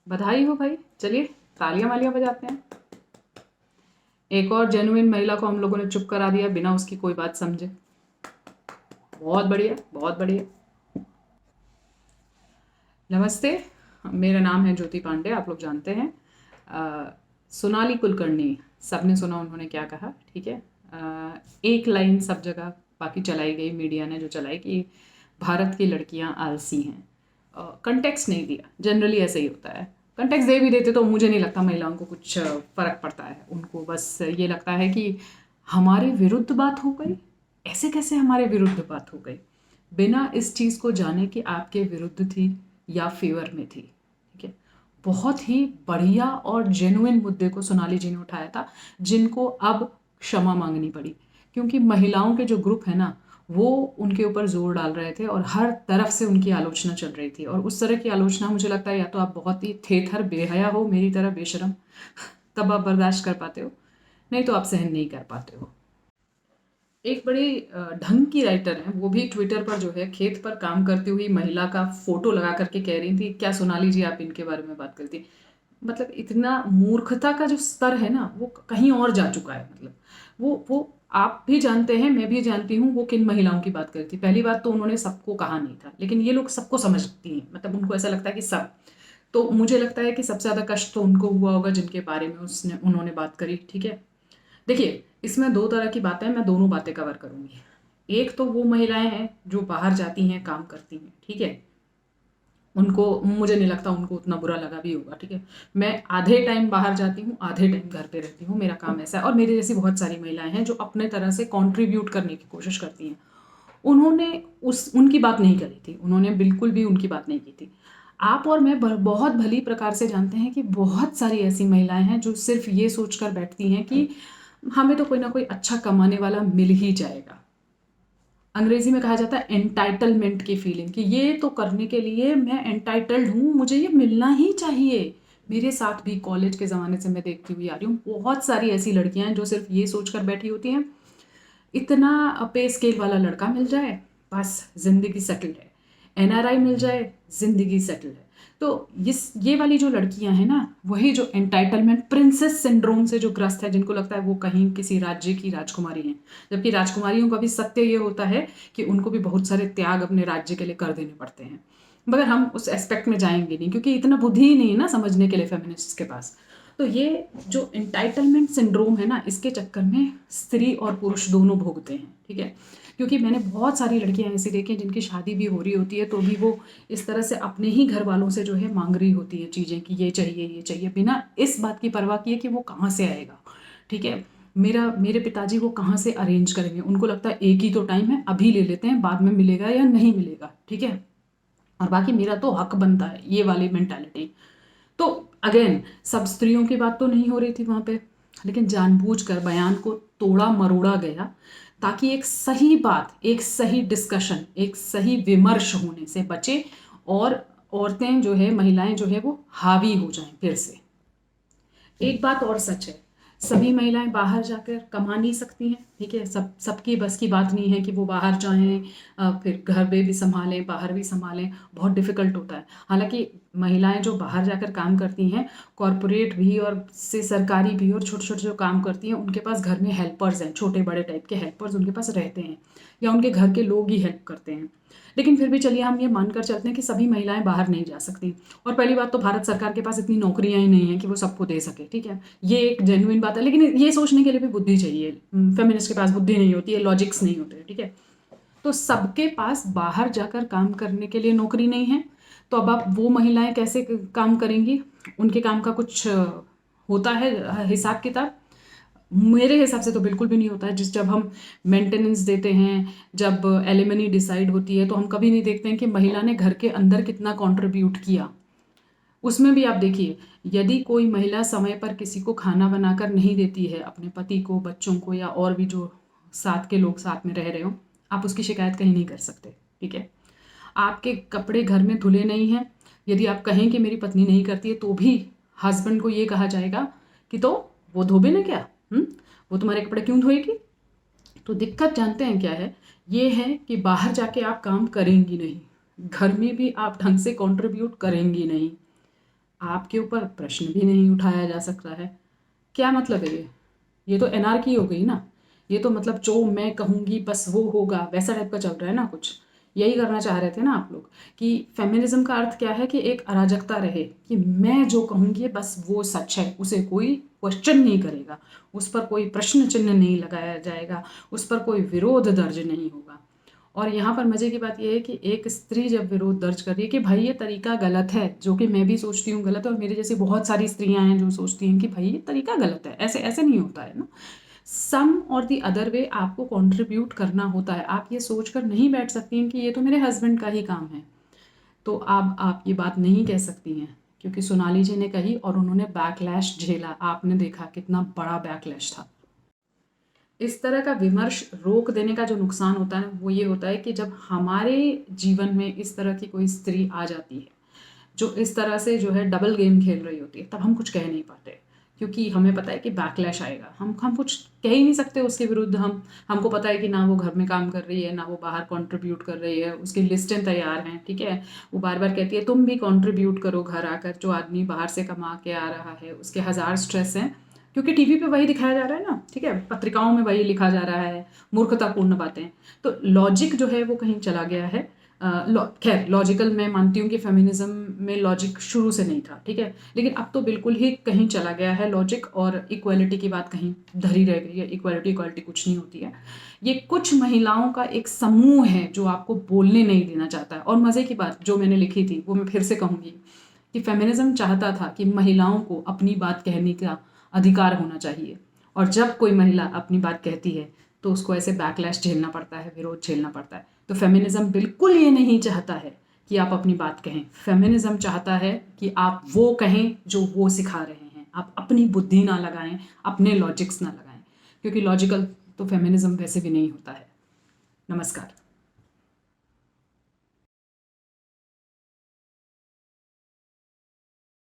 बधाई हो भाई। चलिए तालियां वालियां बजाते हैं। एक और जेन्युइन महिला को हम लोगों ने चुप करा दिया बिना उसकी कोई बात समझे। बहुत बढ़िया, बहुत बढ़िया। नमस्ते, मेरा नाम है ज्योति पांडे, आप लोग जानते हैं। सोनाली कुलकर्णी, सबने सुना उन्होंने क्या कहा, ठीक है। एक लाइन सब जगह बाकी चलाई गई, मीडिया ने जो चलाई कि भारत की लड़कियां आलसी हैं। कंटेक्स्ट नहीं दिया, जनरली ऐसे ही होता है। कंटेक्स्ट दे भी देते तो मुझे नहीं लगता महिलाओं को कुछ फ़र्क पड़ता है। उनको बस ये लगता है कि हमारे विरुद्ध बात हो गई। ऐसे कैसे हमारे विरुद्ध बात हो गई, बिना इस चीज़ को जाने कि आपके विरुद्ध थी या फेवर में थी, ठीक है। बहुत ही बढ़िया और जेन्युइन मुद्दे को सोनाली जी ने उठाया था, जिनको अब क्षमा मांगनी पड़ी, क्योंकि महिलाओं के जो ग्रुप है ना, वो उनके ऊपर जोर डाल रहे थे और हर तरफ से उनकी आलोचना चल रही थी। और उस तरह की आलोचना मुझे लगता है या तो आप बहुत ही थेथर बेहया हो, मेरी तरह बेशरम, तब आप बर्दाश्त कर पाते हो, नहीं तो आप सहन नहीं कर पाते हो। एक बड़ी ढंग की राइटर है, वो भी ट्विटर पर जो है खेत पर काम करती हुई महिला का फोटो लगा करके कह रही थी, क्या सोनाली जी आप इनके बारे में बात करती। मतलब इतना मूर्खता का जो स्तर है ना, वो कहीं और जा चुका है। मतलब वो आप भी जानते हैं, मैं भी जानती हूँ वो किन महिलाओं की बात करती। पहली बात तो उन्होंने सबको कहा नहीं था, लेकिन ये लोग सबको समझती हैं। मतलब उनको ऐसा लगता है कि सब, तो मुझे लगता है कि सबसे ज़्यादा कष्ट तो उनको हुआ होगा जिनके बारे में उन्होंने बात करी, ठीक है। देखिए, इसमें दो तरह की बातें हैं, मैं दोनों बातें कवर करूंगी। एक तो वो महिलाएं हैं जो बाहर जाती हैं, काम करती हैं, ठीक है। उनको, मुझे नहीं लगता उनको उतना बुरा लगा भी होगा, ठीक है। मैं आधे टाइम बाहर जाती हूँ, आधे टाइम घर पे रहती हूँ, मेरा काम ऐसा है। और मेरे जैसी बहुत सारी महिलाएं हैं जो अपने तरह से कंट्रीब्यूट करने की कोशिश करती हैं। उन्होंने उनकी बात नहीं करी थी, उन्होंने बिल्कुल भी उनकी बात नहीं की थी। आप और मैं बहुत भली प्रकार से जानते हैं कि बहुत सारी ऐसी महिलाएं हैं जो सिर्फ ये सोचकर बैठती हैं कि हमें तो कोई ना कोई अच्छा कमाने वाला मिल ही जाएगा। अंग्रेजी में कहा जाता है एंटाइटलमेंट की फीलिंग, कि ये तो करने के लिए मैं एंटाइटल्ड हूँ, मुझे ये मिलना ही चाहिए। मेरे साथ भी कॉलेज के ज़माने से मैं देखती हुई आ रही हूँ, बहुत सारी ऐसी लड़कियां हैं जो सिर्फ ये सोचकर बैठी होती हैं, इतना पे स्केल वाला लड़का मिल जाए, बस जिंदगी सेटल्ड है। एनआरआई मिल जाए, जिंदगी सेटल्ड है। तो ये वाली जो लड़कियां हैं ना, वही जो एंटाइटलमेंट प्रिंसेस सिंड्रोम से जो ग्रस्त है, जिनको लगता है वो कहीं किसी राज्य की राजकुमारी हैं। जबकि राजकुमारियों का भी सत्य ये होता है कि उनको भी बहुत सारे त्याग अपने राज्य के लिए कर देने पड़ते हैं। मगर हम उस एस्पेक्ट में जाएंगे नहीं, क्योंकि इतना बुद्धि ही नहीं है ना समझने के लिए फेमिनिस्ट के पास। तो ये जो एंटाइटलमेंट सिंड्रोम है ना, इसके चक्कर में स्त्री और पुरुष दोनों भोगते हैं, ठीक है। क्योंकि मैंने बहुत सारी लड़कियां ऐसी देखी हैं जिनकी शादी भी हो रही होती है, तो भी वो इस तरह से अपने ही घर वालों से जो है मांग रही होती है चीज़ें, कि ये चाहिए ये चाहिए, बिना इस बात की परवाह किए कि वो कहाँ से आएगा, ठीक है। मेरे पिताजी वो कहाँ से अरेंज करेंगे, उनको लगता है एक ही तो टाइम है, अभी ले लेते हैं, बाद में मिलेगा या नहीं मिलेगा, ठीक है। और बाकी मेरा तो हक बनता है, ये वाली मेंटालिटी। तो अगेन, सब स्त्रियों की बात तो नहीं हो रही थी वहाँ पे, लेकिन जानबूझकर बयान को तोड़ा मरोड़ा गया, ताकि एक सही बात, एक सही डिस्कशन, एक सही विमर्श होने से बचे, और औरतें जो है, महिलाएं जो है, वो हावी हो जाएं फिर से। एक बात और सच है, सभी महिलाएं बाहर जाकर कमा नहीं सकती हैं, ठीक है। सबकी बस की बात नहीं है कि वो बाहर जाएं, फिर घर में भी संभालें, बाहर भी संभालें, बहुत डिफिकल्ट होता है। हालांकि महिलाएं जो बाहर जाकर काम करती हैं, कॉरपोरेट भी और से सरकारी भी, और छोटे छोटे जो काम करती हैं, उनके पास घर में हेल्पर्स हैं, छोटे बड़े टाइप के हेल्पर्स उनके पास रहते हैं, या उनके घर के लोग ही हेल्प करते हैं। लेकिन फिर भी चलिए हम ये मानकर चलते हैं कि सभी महिलाएं बाहर नहीं जा सकती। और पहली बात तो भारत सरकार के पास इतनी नौकरियां ही नहीं है कि वो सबको दे सके, ठीक है। ये एक जेन्युइन बात है, लेकिन ये सोचने के लिए भी बुद्धि चाहिए। फेमिनिस्ट के पास बुद्धि नहीं होती है, लॉजिक्स नहीं होते, ठीक है। तो सबके पास बाहर जाकर काम करने के लिए नौकरी नहीं है, तो अब आप वो महिलाएं कैसे काम करेंगी। उनके काम का कुछ होता है हिसाब किताब। मेरे हिसाब से तो बिल्कुल भी नहीं होता है। जब हम मेंटेनेंस देते हैं, जब एलिमनी डिसाइड होती है, तो हम कभी नहीं देखते हैं कि महिला ने घर के अंदर कितना कंट्रीब्यूट किया। उसमें भी आप देखिए, यदि कोई महिला समय पर किसी को खाना बनाकर नहीं देती है, अपने पति को, बच्चों को, या और भी जो साथ के लोग साथ में रह रहे हो, आप उसकी शिकायत कहीं नहीं कर सकते, ठीक है। आपके कपड़े घर में धुले नहीं हैं, यदि आप कहें कि मेरी पत्नी नहीं करती है, तो भी हस्बैंड को ये कहा जाएगा कि तो वो धोबे ना क्या, वो तुम्हारे कपड़े क्यों धोएगी। तो दिक्कत जानते हैं क्या है, ये है कि बाहर जाके आप काम करेंगी नहीं, घर में भी आप ढंग से कंट्रीब्यूट करेंगी नहीं, आपके ऊपर प्रश्न भी नहीं उठाया जा सकता है। क्या मतलब है ये तो एनार्की हो गई ना। ये तो मतलब जो मैं कहूँगी बस वो होगा, वैसा टाइप का चल रहा है ना कुछ। यही करना चाह रहे थे ना आप लोग कि फेमिनिज्म का अर्थ क्या है कि एक अराजकता रहे, कि मैं जो कहूँगी बस वो सच है, उसे कोई क्वेश्चन नहीं करेगा, उस पर कोई प्रश्न चिन्ह नहीं लगाया जाएगा, उस पर कोई विरोध दर्ज नहीं होगा। और यहाँ पर मज़े की बात यह है कि एक स्त्री जब विरोध दर्ज कर रही है कि भाई ये तरीका गलत है, जो कि मैं भी सोचती हूँ गलत है, और मेरी जैसी बहुत सारी स्त्रियाँ हैं जो सोचती हैं कि भाई ये तरीका गलत है, ऐसे ऐसे नहीं होता है ना। सम और दी अदर वे आपको कंट्रीब्यूट करना होता है। आप ये सोचकर नहीं बैठ सकती हैं कि ये तो मेरे हस्बैंड का ही काम है, तो अब आप ये बात नहीं कह सकती हैं, क्योंकि सोनाली जी ने कही और उन्होंने बैकलैश झेला। आपने देखा कितना बड़ा बैकलैश था। इस तरह का विमर्श रोक देने का जो नुकसान होता है वो ये होता है कि जब हमारे जीवन में इस तरह की कोई स्त्री आ जाती है जो इस तरह से जो है डबल गेम खेल रही होती है, तब हम कुछ कह नहीं पाते, क्योंकि हमें पता है कि बैकलैश आएगा। हम कुछ कह ही नहीं सकते उसके विरुद्ध। हमको पता है कि ना वो घर में काम कर रही है, ना वो बाहर कंट्रीब्यूट कर रही है, उसकी लिस्टें तैयार हैं, ठीक है। वो बार बार कहती है तुम भी कंट्रीब्यूट करो घर आकर। जो आदमी बाहर से कमा के आ रहा है उसके हज़ार स्ट्रेस हैं, क्योंकि टीवी पे वही दिखाया जा रहा है ना, ठीक है, पत्रिकाओं में वही लिखा जा रहा है, मूर्खतापूर्ण बातें। तो लॉजिक जो है वो कहीं चला गया है। खैर लॉजिकल मैं मानती हूँ कि फेमिनिज्म में लॉजिक शुरू से नहीं था, ठीक है, लेकिन अब तो बिल्कुल ही कहीं चला गया है लॉजिक, और इक्वालिटी की बात कहीं धरी रह गई है। इक्वालिटी इक्वालिटी कुछ नहीं होती है। ये कुछ महिलाओं का एक समूह है जो आपको बोलने नहीं देना चाहता है। और मज़े की बात जो मैंने लिखी थी वो मैं फिर से कहूँगी कि फेमिनिज्म चाहता था कि महिलाओं को अपनी बात कहने का अधिकार होना चाहिए, और जब कोई महिला अपनी बात कहती है तो उसको ऐसे बैकलैश झेलना पड़ता है, विरोध झेलना पड़ता है। तो फेमिनिज्म बिल्कुल ये नहीं चाहता है कि आप अपनी बात कहें। फेमिनिज्म चाहता है कि आप वो कहें जो वो सिखा रहे हैं। आप अपनी बुद्धि ना लगाएं, अपने लॉजिक्स ना लगाएं, क्योंकि लॉजिकल तो फेमिनिज्म वैसे भी नहीं होता है। नमस्कार।